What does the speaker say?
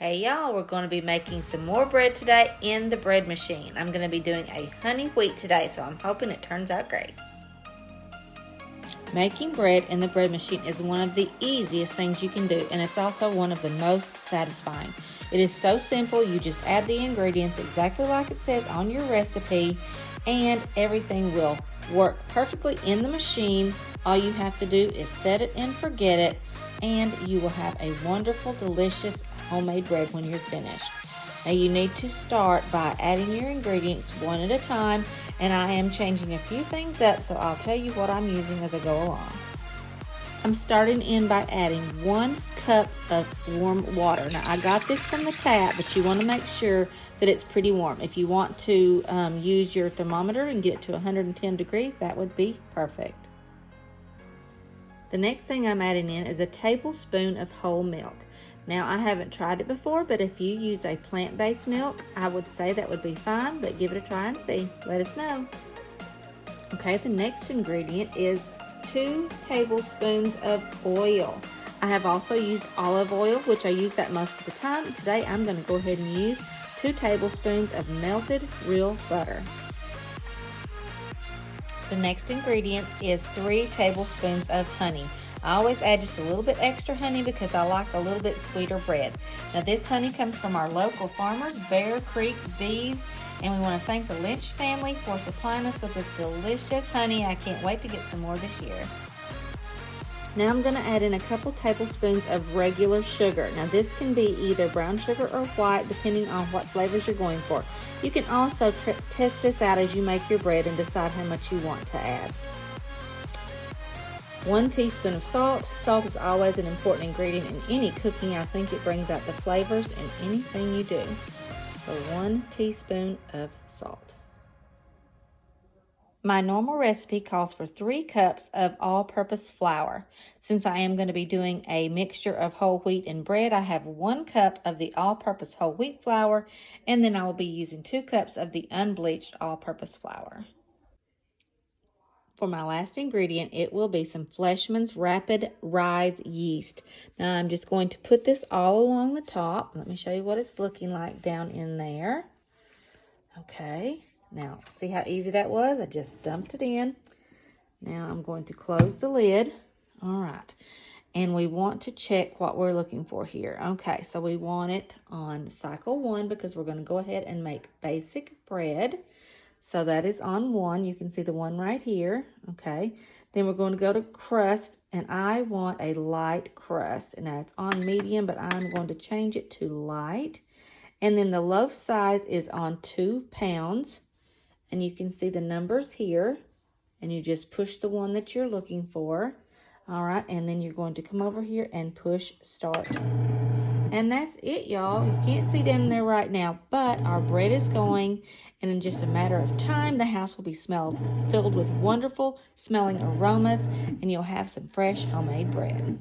Hey y'all, we're going to be making some more bread today in the bread machine. I'm going to be doing a honey wheat today, so I'm hoping it turns out great. Making bread in the bread machine is one of the easiest things you can do, and it's also one of the most satisfying. It is so simple. You just add the ingredients exactly like it says on your recipe, and everything will work perfectly in the machine. All you have to do is set it and forget it, and you will have a wonderful, delicious homemade bread when you're finished. Now you need to start by adding your ingredients one at a time, and I am changing a few things up, so I'll tell you what I'm using as I go along. I'm starting in by adding 1 cup of warm water. Now I got this from the tap, but you want to make sure that it's pretty warm. If you want to use your thermometer and get it to 110 degrees, that would be perfect. The next thing I'm adding in is a tablespoon of whole milk. Now, I haven't tried it before, but if you use a plant-based milk, I would say that would be fine, but give it a try and see. Let us know. Okay, the next ingredient is 2 tablespoons of oil. I have also used olive oil, which I use that most of the time. Today, I'm going to go ahead and use 2 tablespoons of melted real butter. The next ingredient is 3 tablespoons of honey. I always add just a little bit extra honey because I like a little bit sweeter bread. Now this honey comes from our local farmers, Bear Creek Bees, and we want to thank the Lynch family for supplying us with this delicious honey. I can't wait to get some more this year. Now I'm going to add in a couple tablespoons of regular sugar. Now this can be either brown sugar or white depending on what flavors you're going for. You can also test this out as you make your bread and decide how much you want to add. 1 teaspoon of salt. Salt is always an important ingredient in any cooking. I think it brings out the flavors in anything you do. So 1 teaspoon of salt. My normal recipe calls for 3 cups of all-purpose flour. Since I am going to be doing a mixture of whole wheat and bread, I have 1 cup of the all-purpose whole wheat flour, and then I will be using 2 cups of the unbleached all-purpose flour. For my last ingredient, it will be some Fleischmann's Rapid Rise yeast. Now I'm just going to put this all along the top. Let me show you what it's looking like down in there. Okay, now see how easy that was? I just dumped it in. Now I'm going to close the lid. All right, and we want to check what we're looking for here. Okay, so we want it on cycle 1 because we're going to go ahead and make basic bread. So that is on 1. You can see the 1 right here. Okay. Then we're going to go to crust, and I want a light crust. And now it's on medium, but I'm going to change it to light. And then the loaf size is on 2 pounds. And you can see the numbers here. And you just push the one that you're looking for. All right. And then you're going to come over here and push start. And that's it, y'all. You can't see down there right now, but our bread is going, and in just a matter of time, the house will be filled with wonderful smelling aromas, and you'll have some fresh homemade bread.